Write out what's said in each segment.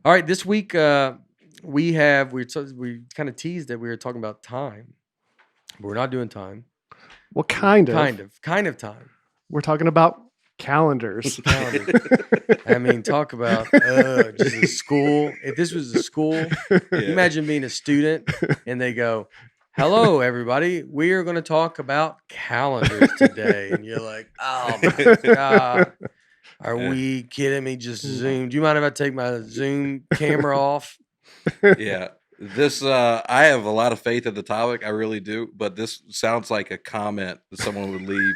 All right, this week we kind of teased that we were talking about time, but we're not doing time. Well, kind of time. We're talking about calendars. I mean, talk about just a school. If this was a school, imagine being a student and they go, "Hello, everybody. We are going to talk about calendars today," and you're like, "Oh my god." Are we kidding me? Just Zoom. Do you mind if I take my Zoom camera off? Yeah. This I have a lot of faith in the topic. I really do. But this sounds like a comment that someone would leave.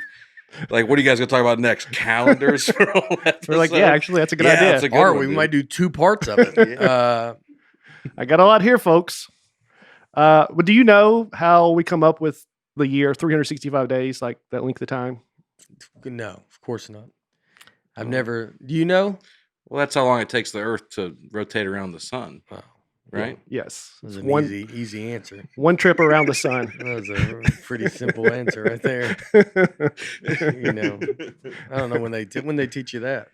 Like, what are you guys gonna talk about next? Calendars for all episodes? We're like, yeah, actually, that's a good idea. That's a good Or one, we dude. might do 2 parts of it. I got a lot here, folks. But do you know how we come up with the year 365 days, like that length of time? No, of course not. I've never. Do you know? Well, that's how long it takes the Earth to rotate around the sun, Wow. right? Yes. That was an easy answer. One trip around the sun. That was a pretty simple answer right there. You know, I don't know when they teach you that.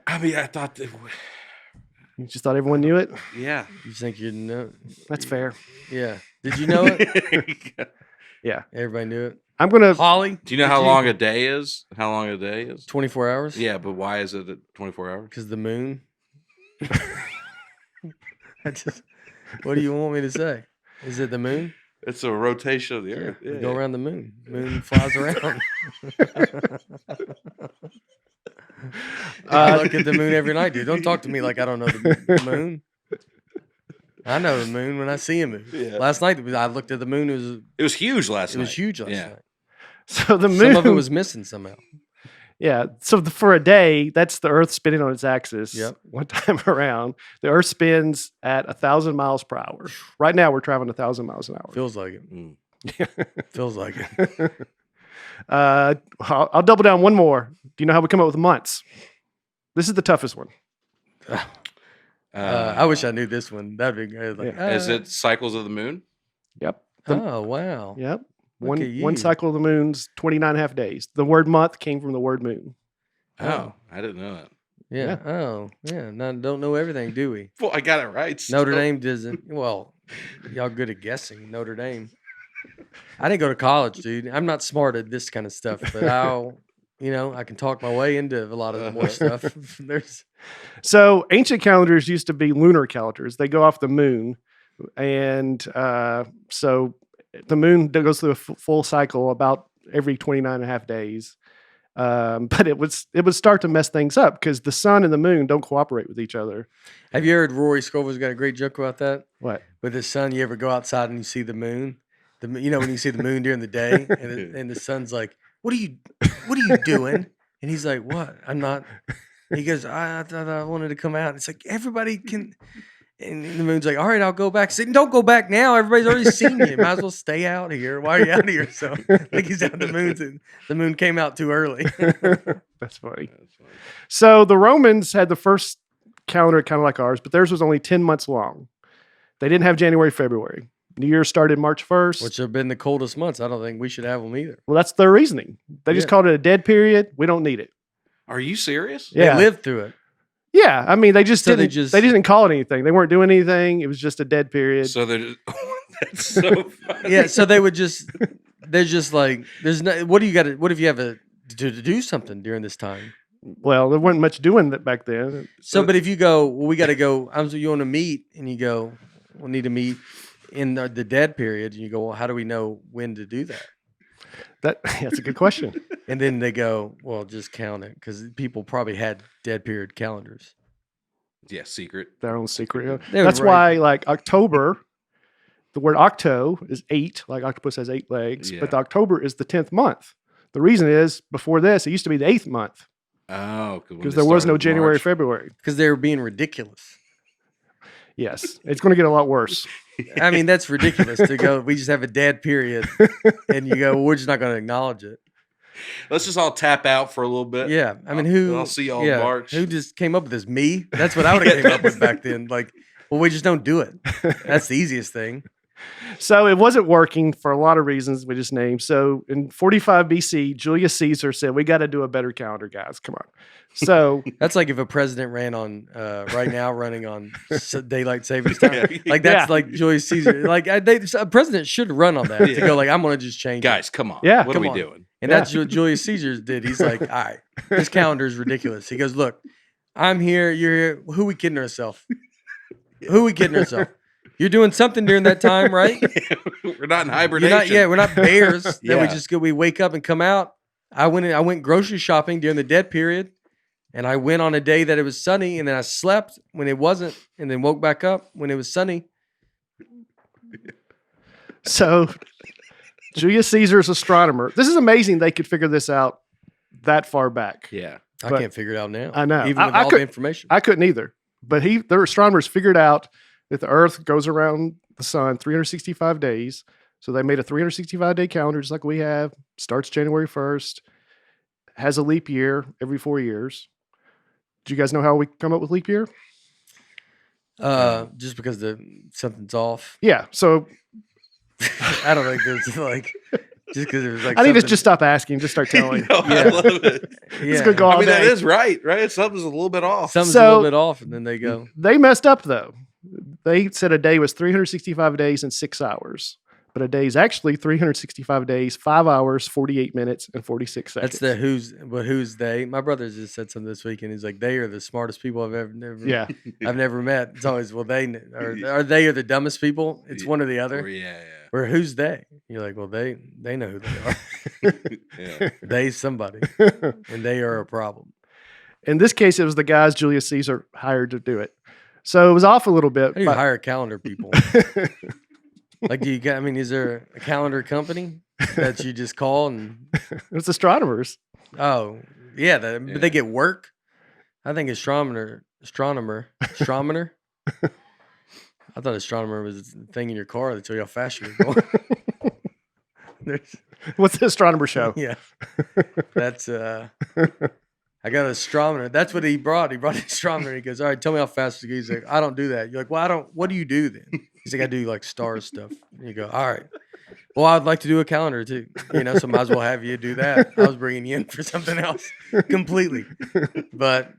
I mean, I thought that. You just thought everyone knew it? Yeah. You think you know? That's fair. Yeah. Did you know it? Yeah. Everybody knew it. I'm going to... Holly? Do you know how long a day is? How long a day is? 24 hours? Yeah, but why is it at 24 hours? Because the moon. What do you want me to say? Is it the moon? It's a rotation of the Earth. Yeah, go around the moon. Moon flies around. I look at the moon every night, dude. Don't talk to me like I don't know the moon. I know the moon when I see a moon. Yeah. Last night I looked at the moon. It was huge last night. It was huge last night. So the moon, some of it was missing somehow. Yeah. So for a day, that's the Earth spinning on its axis. Yep. One time around, the Earth spins at 1,000 miles per hour. Right now, we're traveling 1,000 miles an hour. Feels like it. Yeah. Feels like it. I'll double down one more. Do you know how we come up with months? This is the toughest one. I wish I knew this one. That'd be great. Like, Is it cycles of the moon? Yep. Oh, wow. Yep. Look at One you. cycle of the moon's 29.5 days. The word month came from the word moon. Oh, I didn't know that. Yeah. Oh, yeah. Don't know everything, do we? Well, I got it right. Notre Dame doesn't. Well, y'all good at guessing. Notre Dame. I didn't go to college, dude. I'm not smart at this kind of stuff, but I can talk my way into a lot of more stuff. So ancient calendars used to be lunar calendars. They go off the moon. And so the moon goes through a full cycle about every 29.5 days. But it would start to mess things up because the sun and the moon don't cooperate with each other. Have you heard Rory Scovel's got a great joke about that? What? With his son, you ever go outside and you see the moon? When you see the moon during the day, and the son's like, "What are you doing?" And he's like, "What? I'm not." He goes, "I thought I wanted to come out." It's like everybody can. And the moon's like, "All right, I'll go back." I said, "Don't go back now. Everybody's already seen you. Might as well stay out here. Why are you out here?" So like he's out the moon came out too early. That's funny. So the Romans had the first calendar kind of like ours, but theirs was only 10 months long. They didn't have January, February. New Year started March 1st. Which have been the coldest months. I don't think we should have them either. Well, that's their reasoning. They just called it a dead period. We don't need it. Are you serious? Yeah. They lived through it. Yeah, I mean, they didn't call it anything. They weren't doing anything. It was just a dead period. So that's so funny. Yeah, so they're just like, there's no, what if you have to do something during this time? Well, there wasn't much doing that back then. So, but if you go, well, we got to go, you want to meet, and you go, we'll need to meet in the dead period, and you go, well, how do we know when to do that? That's a good question. And then they go, well, just count it, because people probably had dead period calendars. Yeah, secret. Their own secret. That's why, like, October, the word octo is 8, like octopus has 8 legs, but the October is the 10th month. The reason is, before this, it used to be the 8th month. Oh, because there was no January, February. Because they were being ridiculous. Yes, it's going to get a lot worse. I mean, that's ridiculous to go, we just have a dead period, and you go, well, we're just not going to acknowledge it. Let's just all tap out for a little bit. Yeah, I mean, I'll see y'all in March. Who just came up with this? Me? That's what I would have came up with back then. Like, well, we just don't do it. That's the easiest thing. So it wasn't working for a lot of reasons we just named. So in 45 BC, Julius Caesar said, we got to do a better calendar, guys. Come on. So That's like if a president ran on right now running on daylight savings time. Like that's like Julius Caesar. Like a president should run on that to go like, I'm going to just change Guys, come on. Yeah. What Come are we on. doing? And that's what Julius Caesar did. He's like, all right, this calendar is ridiculous. He goes, look, I'm here. You're here. Who we kidding ourselves? Who we kidding ourselves? You're doing something during that time, right? We're not in hibernation. We're not bears that Yeah. we just go. We wake up and come out. I went grocery shopping during the dead period, and I went on a day that it was sunny, and then I slept when it wasn't, and then woke back up when it was sunny. So Julius Caesar's astronomer. This is amazing they could figure this out that far back. Yeah. I But- can't figure it out now. I know. even with I all could- the information. I couldn't either. But their astronomers figured out that the Earth goes around the sun 365 days. So they made a 365-day calendar just like we have. Starts January 1st. Has a leap year every 4 years. Do you guys know how we come up with leap year? Just because something's off. Yeah. So I don't think there's like just because it was like I need to something- just stop asking. Just start telling. No, I Yeah. love it. Yeah. gonna go I all mean, that day. is right? Something's a little bit off. Something's a So- little bit off, and then they go. They messed up though. They said a day was 365 days and 6 hours. But a day is actually 365 days, 5 hours, 48 minutes, and 46 seconds. That's who's they? My brother just said something this week, and he's like, they are the smartest people I've never met. It's always are they are the dumbest people? It's one or the other. Yeah, Or who's they? You're like, well, they know who they are. yeah. They somebody, and they are a problem. In this case, it was the guys Julius Caesar hired to do it. So it was off a little bit. How do you but- hire calendar people? Like, is there a calendar company that you just call and? It's astronomers. Oh, yeah, but Yeah. they get work. I think astronomer. I thought astronomer was a thing in your car that tell you how fast you're going. There's- What's the astronomer show? yeah, that's I got an astronomer. That's what he brought. He brought an astronomer. He goes, all right, tell me how fast you go. He's like, I don't do that. You're like, well, I don't. What do you do then? He's like, I do like stars stuff. And you go, all right. Well, I'd like to do a calendar too. So might as well have you do that. I was bringing you in for something else completely. But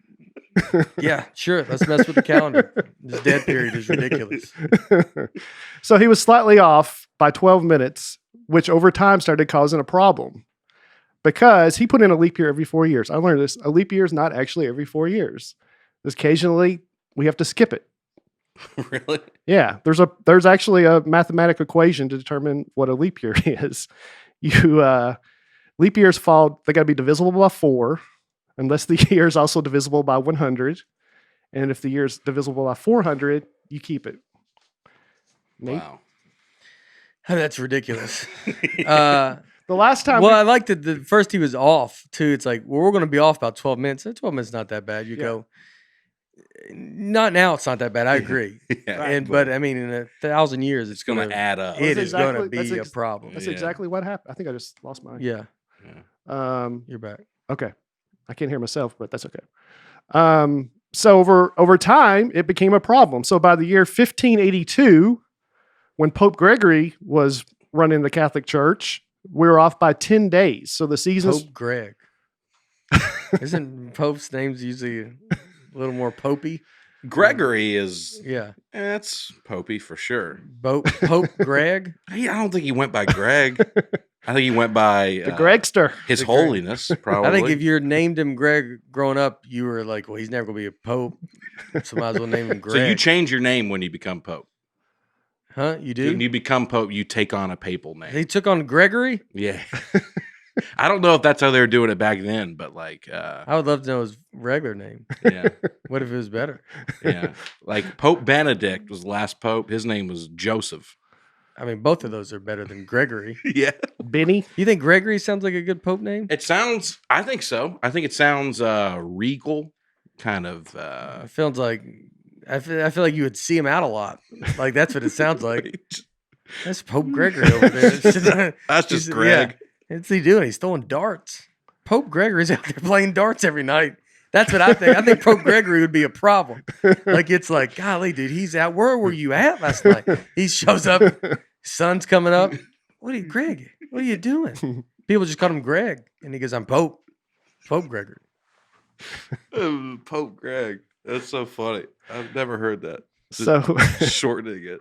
yeah, sure. Let's mess with the calendar. This dead period is ridiculous. So he was slightly off by 12 minutes, which over time started causing a problem because he put in a leap year every 4 years. I learned this. A leap year is not actually every 4 years. Occasionally, we have to skip it. Really? Yeah, there's actually a mathematical equation to determine what a leap year is. Leap years they got to be divisible by 4, unless the year is also divisible by 100, and if the year is divisible by 400, you keep it. Nate? Wow. That's ridiculous. The last time, Well, I liked it. The first he was off too. It's like, well, we're going to be off about 12 minutes. 12 minutes is not that bad. You go, not now. It's not that bad. I agree. Yeah. But I mean, in 1,000 years, It's going to add up. It That's is going to exactly- be a problem. that's Yeah. exactly what happened. I think I just lost my. Yeah, Um, you're back. Okay. I can't hear myself, but that's okay. So over time, it became a problem. So by the year 1582, when Pope Gregory was running the Catholic Church, we were off by 10 days. So the seasons. Pope Greg. Isn't Pope's names usually a little more popey? Gregory is, Yeah. that's Popey for sure. Pope Greg? I don't think he went by Greg. I think he went by The Gregster. His The Greg. Holiness, probably. I think if you named him Greg growing up, you were like, well, he's never going to be a pope. So might as well name him Greg. So you change your name when you become Pope. Huh? You do? When you become Pope, you take on a papal name. He took on Gregory? Yeah. I don't know if that's how they were doing it back then, but like, I would love to know his regular name. yeah, What if it was better? yeah. Like Pope Benedict was the last Pope. His name was Joseph. I mean, both of those are better than Gregory. Yeah. Benny. You think Gregory sounds like a good pope name? It sounds, I think so. I think it sounds regal, kind of. It feels like, I feel like you would see him out a lot. Like, that's what it sounds like. That's Pope Gregory over there. That's just He's- Greg. What's he doing? He's throwing darts. Pope Gregory's out there playing darts every night. That's what I think. I think Pope Gregory would be a problem. Like, it's like, golly, dude, he's out. Where were you at last night? He shows up. Sun's coming up. What are you, Greg? What are you doing? People just call him Greg, and he goes, "I'm Pope Gregory." Pope Greg. That's so funny. I've never heard that. So Shortening it.